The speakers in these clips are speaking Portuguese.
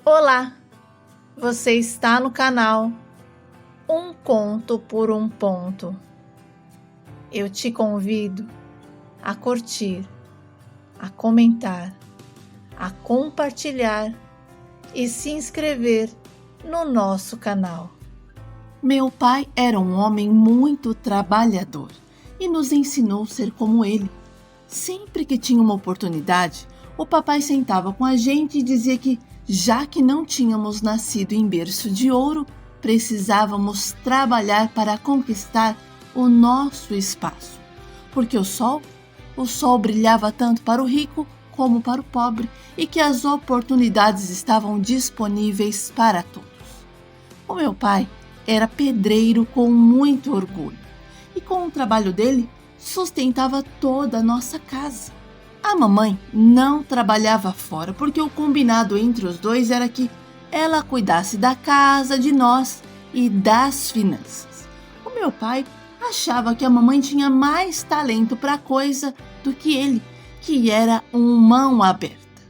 Olá, você está no canal Um Conto por um Ponto. Eu te convido a curtir, a comentar, a compartilhar e se inscrever no nosso canal. Meu pai era um homem muito trabalhador e nos ensinou a ser como ele. Sempre que tinha uma oportunidade, o papai sentava com a gente e dizia que, já que não tínhamos nascido em berço de ouro, precisávamos trabalhar para conquistar o nosso espaço. Porque o sol brilhava tanto para o rico como para o pobre e que as oportunidades estavam disponíveis para todos. O meu pai era pedreiro com muito orgulho e com o trabalho dele sustentava toda a nossa casa. A mamãe não trabalhava fora porque o combinado entre os dois era que ela cuidasse da casa, de nós e das finanças. O meu pai achava que a mamãe tinha mais talento para a coisa do que ele, que era um mão aberta.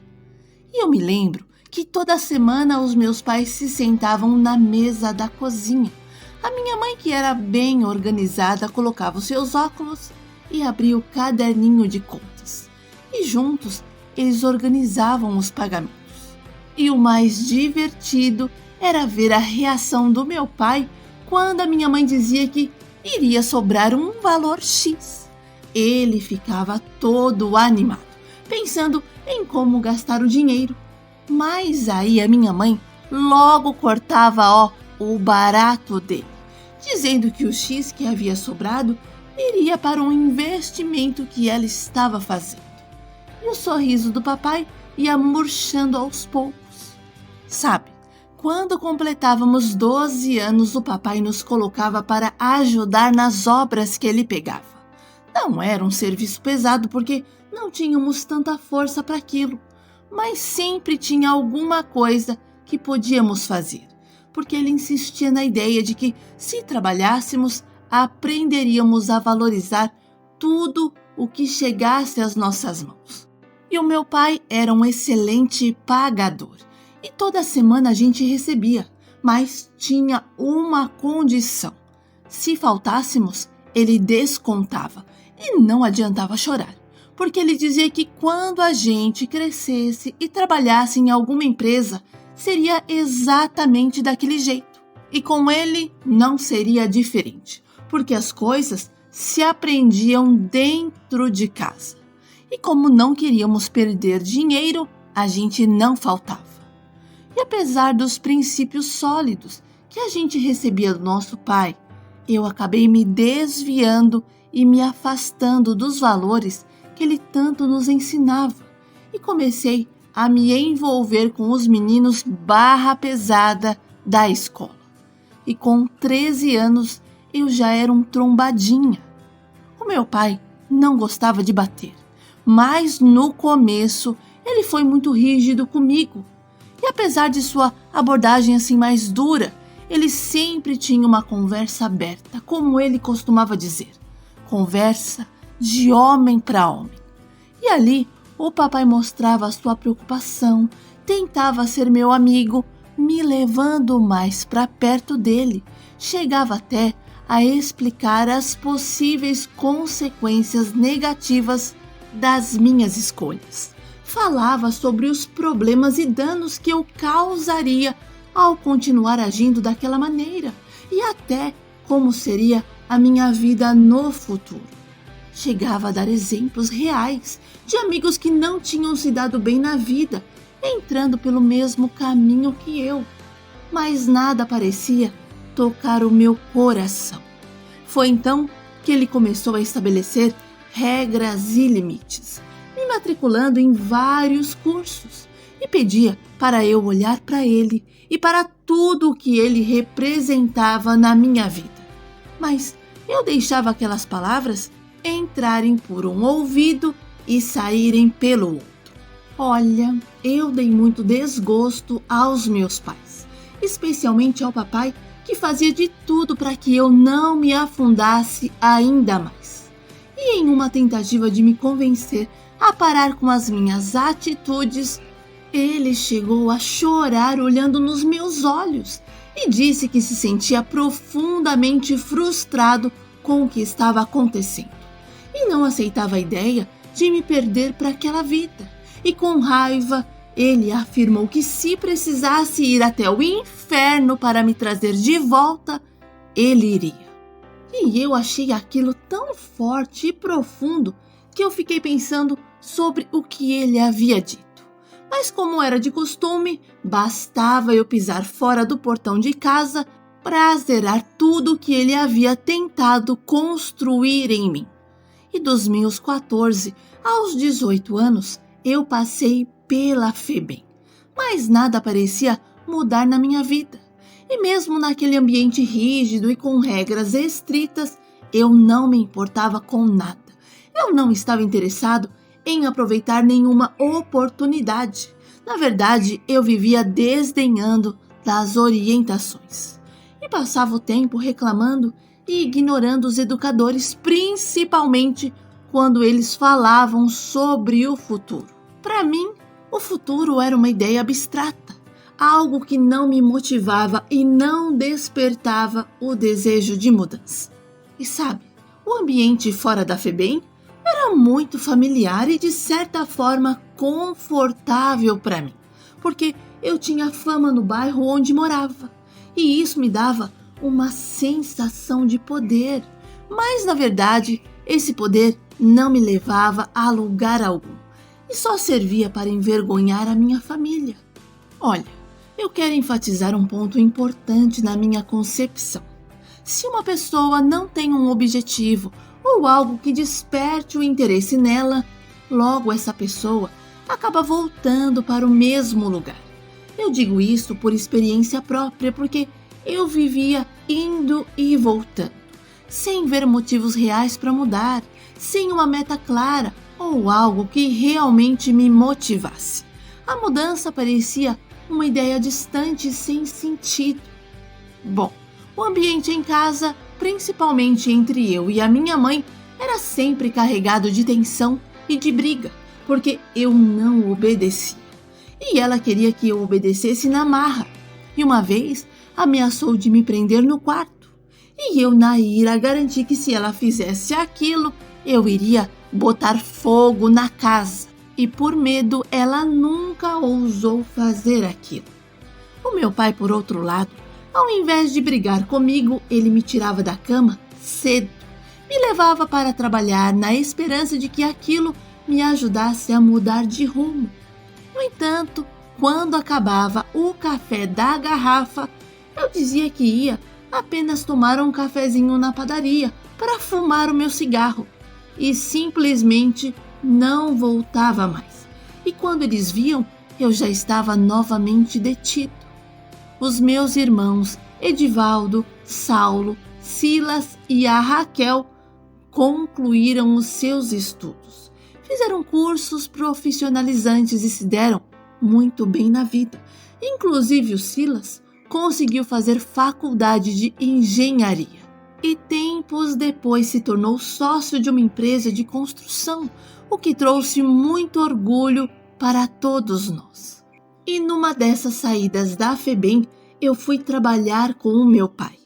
E eu me lembro que toda semana os meus pais se sentavam na mesa da cozinha. A minha mãe, que era bem organizada, colocava os seus óculos e abria o caderninho de contas. E juntos eles organizavam os pagamentos. E o mais divertido era ver a reação do meu pai quando a minha mãe dizia que iria sobrar um valor X. Ele ficava todo animado, pensando em como gastar o dinheiro. Mas aí a minha mãe logo cortava o barato dele, dizendo que o X que havia sobrado iria para um investimento que ela estava fazendo. E o sorriso do papai ia murchando aos poucos. Sabe, quando completávamos 12 anos, o papai nos colocava para ajudar nas obras que ele pegava. Não era um serviço pesado porque não tínhamos tanta força para aquilo, mas sempre tinha alguma coisa que podíamos fazer, porque ele insistia na ideia de que, se trabalhássemos, aprenderíamos a valorizar tudo o que chegasse às nossas mãos. E o meu pai era um excelente pagador, e toda semana a gente recebia, mas tinha uma condição: se faltássemos, ele descontava e não adiantava chorar, porque ele dizia que quando a gente crescesse e trabalhasse em alguma empresa, seria exatamente daquele jeito. E com ele não seria diferente, porque as coisas se aprendiam dentro de casa. E como não queríamos perder dinheiro, a gente não faltava. E apesar dos princípios sólidos que a gente recebia do nosso pai, eu acabei me desviando e me afastando dos valores que ele tanto nos ensinava, e comecei a me envolver com os meninos barra pesada da escola. E com 13 anos eu já era um trombadinha. O meu pai não gostava de bater, mas no começo ele foi muito rígido comigo. E apesar de sua abordagem assim mais dura, ele sempre tinha uma conversa aberta, como ele costumava dizer. Conversa de homem para homem. E ali o papai mostrava a sua preocupação, tentava ser meu amigo, me levando mais para perto dele. Chegava até a explicar as possíveis consequências negativas das minhas escolhas. Falava sobre os problemas e danos que eu causaria ao continuar agindo daquela maneira e até como seria a minha vida no futuro. Chegava a dar exemplos reais de amigos que não tinham se dado bem na vida, entrando pelo mesmo caminho que eu, mas nada parecia tocar o meu coração. Foi então que ele começou a estabelecer regras e limites, me matriculando em vários cursos, e pedia para eu olhar para ele e para tudo o que ele representava na minha vida. Mas eu deixava aquelas palavras entrarem por um ouvido e saírem pelo outro. Olha, eu dei muito desgosto aos meus pais, especialmente ao papai, que fazia de tudo para que eu não me afundasse ainda mais. E em uma tentativa de me convencer a parar com as minhas atitudes, Ele chegou a chorar olhando nos meus olhos e disse que se sentia profundamente frustrado com o que estava acontecendo e não aceitava a ideia de me perder para aquela vida. E com raiva, ele afirmou que se precisasse ir até o inferno para me trazer de volta, ele iria. E eu achei aquilo tão forte e profundo que eu fiquei pensando sobre o que ele havia dito. Mas como era de costume, bastava eu pisar fora do portão de casa para zerar tudo o que ele havia tentado construir em mim. E dos meus 14 aos 18 anos, eu passei pela FEBEM, mas nada parecia mudar na minha vida. E mesmo naquele ambiente rígido e com regras estritas, eu não me importava com nada. Eu não estava interessado em aproveitar nenhuma oportunidade. Na verdade, eu vivia desdenhando das orientações. E passava o tempo reclamando e ignorando os educadores, principalmente quando eles falavam sobre o futuro. Para mim, o futuro era uma ideia abstrata, algo que não me motivava e não despertava o desejo de mudança. E sabe, o ambiente fora da FEBEM era muito familiar e de certa forma confortável para mim, porque eu tinha fama no bairro onde morava e isso me dava uma sensação de poder, mas na verdade esse poder não me levava a lugar algum e só servia para envergonhar a minha família. Olha, eu quero enfatizar um ponto importante na minha concepção. Se uma pessoa não tem um objetivo ou algo que desperte o interesse nela, logo essa pessoa acaba voltando para o mesmo lugar. Eu digo isso por experiência própria, porque eu vivia indo e voltando, sem ver motivos reais para mudar, sem uma meta clara ou algo que realmente me motivasse. A mudança parecia uma ideia distante e sem sentido. Bom, o ambiente em casa, principalmente entre eu e a minha mãe, era sempre carregado de tensão e de briga, porque eu não obedecia. E ela queria que eu obedecesse na marra. E uma vez ameaçou de me prender no quarto. E eu, na ira, garanti que se ela fizesse aquilo, eu iria botar fogo na casa. E por medo, ela nunca ousou fazer aquilo. O meu pai, por outro lado, ao invés de brigar comigo, ele me tirava da cama cedo. Me levava para trabalhar na esperança de que aquilo me ajudasse a mudar de rumo. No entanto, quando acabava o café da garrafa, eu dizia que ia apenas tomar um cafezinho na padaria para fumar o meu cigarro e simplesmente não voltava mais. E quando eles viam, eu já estava novamente detido. Os meus irmãos Edivaldo, Saulo, Silas e a Raquel concluíram os seus estudos. Fizeram cursos profissionalizantes e se deram muito bem na vida. Inclusive o Silas conseguiu fazer faculdade de engenharia. E tempos depois se tornou sócio de uma empresa de construção, o que trouxe muito orgulho para todos nós. E numa dessas saídas da FEBEM, eu fui trabalhar com o meu pai.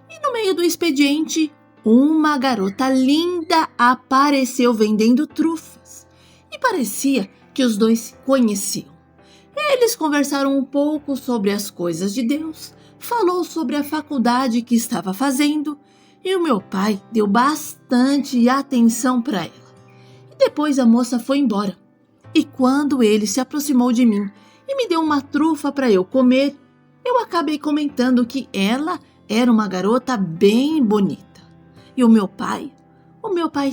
E no meio do expediente, uma garota linda apareceu vendendo trufas. E parecia que os dois se conheciam. Eles conversaram um pouco sobre as coisas de Deus, falou sobre a faculdade que estava fazendo, e o meu pai deu bastante atenção para ela. E depois a moça foi embora. E quando ele se aproximou de mim e me deu uma trufa para eu comer, eu acabei comentando que ela era uma garota bem bonita. E o meu pai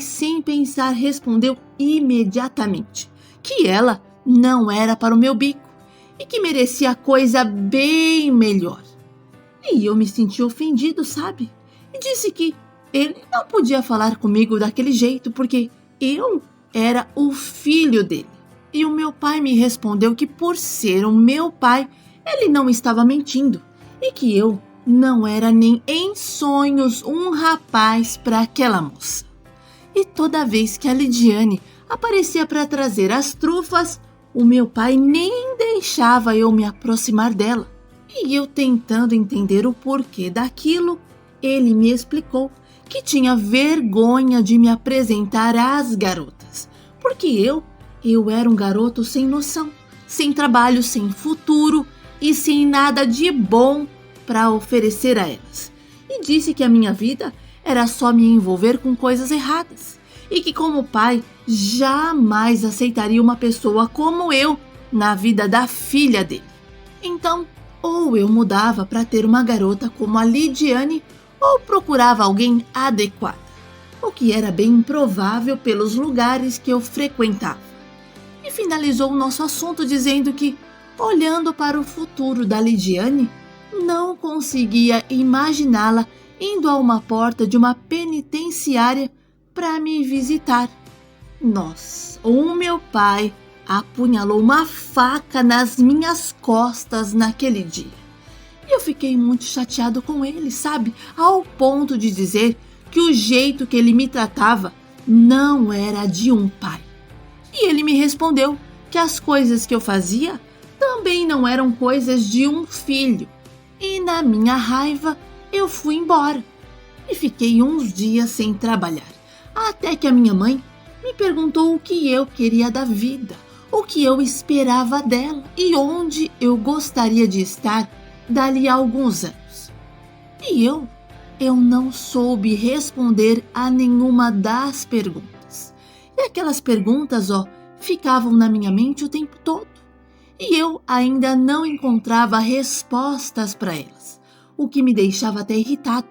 sem pensar respondeu imediatamente que ela não era para o meu bico e que merecia coisa bem melhor. E eu me senti ofendido, sabe? E disse que ele não podia falar comigo daquele jeito porque eu era o filho dele. E o meu pai me respondeu que por ser o meu pai, ele não estava mentindo e que eu não era nem em sonhos um rapaz para aquela moça. E toda vez que a Lidiane aparecia para trazer as trufas, o meu pai nem deixava eu me aproximar dela. E eu, tentando entender o porquê daquilo, ele me explicou que tinha vergonha de me apresentar às garotas, porque eu era um garoto sem noção, sem trabalho, sem futuro e sem nada de bom para oferecer a elas. E disse que a minha vida era só me envolver com coisas erradas e que, como pai, jamais aceitaria uma pessoa como eu na vida da filha dele. Então, ou eu mudava para ter uma garota como a Lidiane, ou procurava alguém adequado, o que era bem improvável pelos lugares que eu frequentava. E finalizou o nosso assunto dizendo que, olhando para o futuro da Lidiane, não conseguia imaginá-la indo a uma porta de uma penitenciária para me visitar. Nossa, o meu pai apunhalou uma faca nas minhas costas naquele dia. E eu fiquei muito chateado com ele, sabe? Ao ponto de dizer que o jeito que ele me tratava não era de um pai. E ele me respondeu que as coisas que eu fazia também não eram coisas de um filho. E na minha raiva, eu fui embora. E fiquei uns dias sem trabalhar. Até que a minha mãe me perguntou o que eu queria da vida, o que eu esperava dela e onde eu gostaria de estar dali a alguns anos. E eu não soube responder a nenhuma das perguntas. E aquelas perguntas, ficavam na minha mente o tempo todo. E eu ainda não encontrava respostas para elas, o que me deixava até irritado.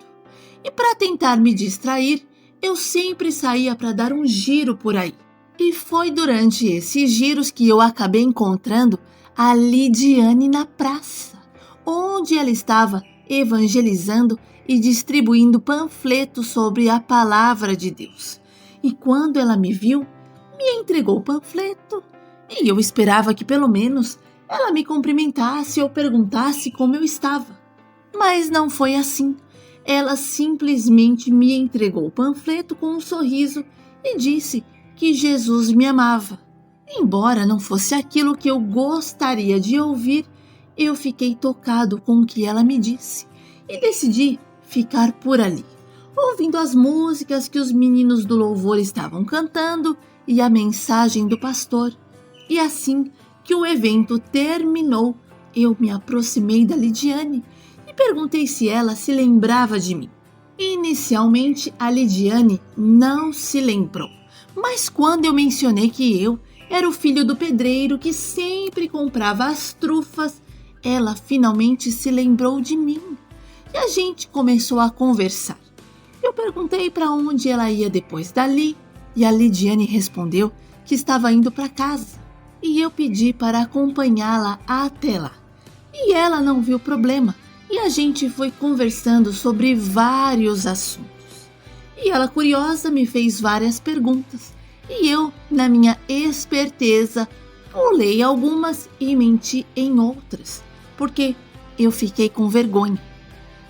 E para tentar me distrair, eu sempre saía para dar um giro por aí. E foi durante esses giros que eu acabei encontrando a Lidiane na praça, onde ela estava evangelizando e distribuindo panfletos sobre a palavra de Deus. E quando ela me viu, me entregou o panfleto. E eu esperava que pelo menos ela me cumprimentasse ou perguntasse como eu estava. Mas não foi assim. Ela simplesmente me entregou o panfleto com um sorriso e disse que Jesus me amava. Embora não fosse aquilo que eu gostaria de ouvir, eu fiquei tocado com o que ela me disse e decidi ficar por ali, ouvindo as músicas que os meninos do louvor estavam cantando e a mensagem do pastor. E assim que o evento terminou, eu me aproximei da Lidiane e perguntei se ela se lembrava de mim. Inicialmente, a Lidiane não se lembrou, mas quando eu mencionei que eu era o filho do pedreiro que sempre comprava as trufas, ela finalmente se lembrou de mim e a gente começou a conversar. Eu perguntei para onde ela ia depois dali e a Lidiane respondeu que estava indo para casa e eu pedi para acompanhá-la até lá. E ela não viu problema e a gente foi conversando sobre vários assuntos. E ela, curiosa, me fez várias perguntas e eu, na minha esperteza, pulei algumas e menti em outras, porque eu fiquei com vergonha.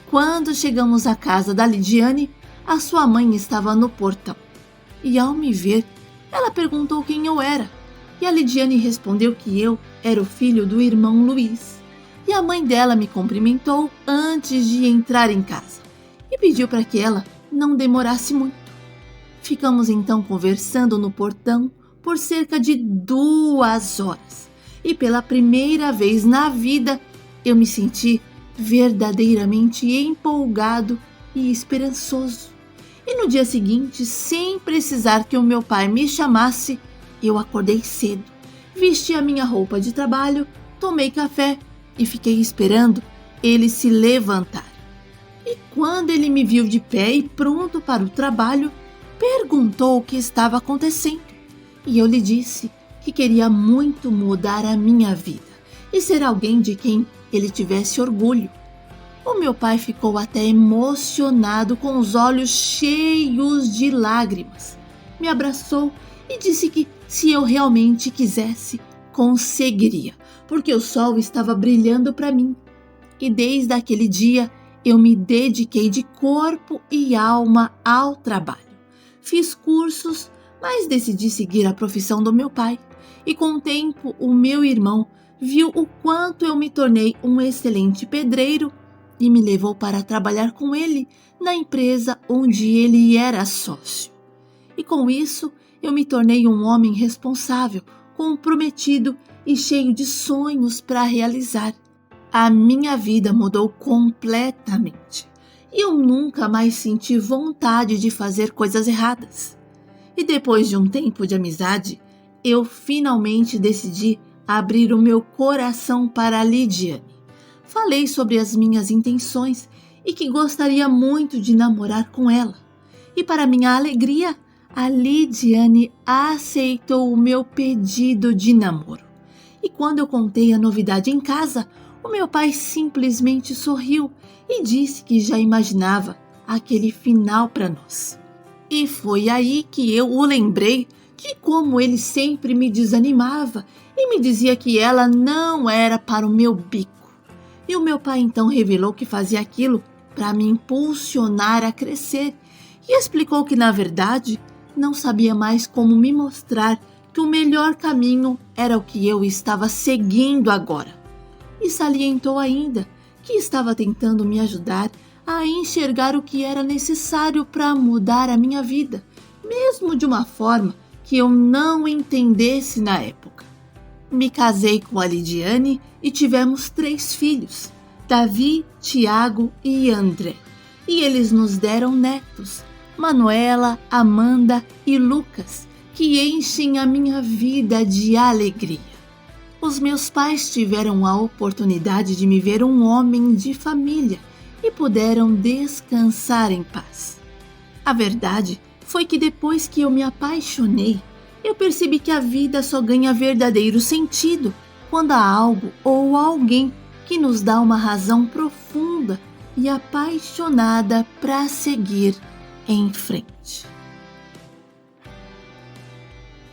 Quando chegamos à casa da Lidiane, a sua mãe estava no portão. E ao me ver, ela perguntou quem eu era. E a Lidiane respondeu que eu era o filho do irmão Luiz. E a mãe dela me cumprimentou antes de entrar em casa e pediu para que ela não demorasse muito. Ficamos então conversando no portão por cerca de 2 horas. E pela primeira vez na vida, eu me senti verdadeiramente empolgado e esperançoso. E no dia seguinte, sem precisar que o meu pai me chamasse, eu acordei cedo, vesti a minha roupa de trabalho, tomei café e fiquei esperando ele se levantar. E quando ele me viu de pé e pronto para o trabalho, perguntou o que estava acontecendo. E eu lhe disse que queria muito mudar a minha vida e ser alguém de quem ele tivesse orgulho. O meu pai ficou até emocionado, com os olhos cheios de lágrimas. Me abraçou e disse que, se eu realmente quisesse, conseguiria, porque o sol estava brilhando para mim. E desde aquele dia, eu me dediquei de corpo e alma ao trabalho. Fiz cursos, mas decidi seguir a profissão do meu pai E com o tempo, o meu irmão viu o quanto eu me tornei um excelente pedreiro e me levou para trabalhar com ele na empresa onde ele era sócio. E com isso, eu me tornei um homem responsável, comprometido e cheio de sonhos para realizar. A minha vida mudou completamente e eu nunca mais senti vontade de fazer coisas erradas. E depois de um tempo de amizade, eu finalmente decidi abrir o meu coração para a Lidiane. Falei sobre as minhas intenções e que gostaria muito de namorar com ela. E para minha alegria, a Lidiane aceitou o meu pedido de namoro. E quando eu contei a novidade em casa, o meu pai simplesmente sorriu e disse que já imaginava aquele final para nós. E foi aí que eu o lembrei que, como ele sempre me desanimava e me dizia que ela não era para o meu bico. E o meu pai então revelou que fazia aquilo para me impulsionar a crescer e explicou que, na verdade, não sabia mais como me mostrar que o melhor caminho era o que eu estava seguindo agora. E salientou ainda que estava tentando me ajudar a enxergar o que era necessário para mudar a minha vida, mesmo de uma forma que eu não entendesse na época. Me casei com a Lidiane e tivemos 3 filhos, Davi, Tiago e André. E eles nos deram netos, Manuela, Amanda e Lucas, que enchem a minha vida de alegria. Os meus pais tiveram a oportunidade de me ver um homem de família e puderam descansar em paz. A verdade foi que depois que eu me apaixonei, eu percebi que a vida só ganha verdadeiro sentido quando há algo ou alguém que nos dá uma razão profunda e apaixonada para seguir em frente.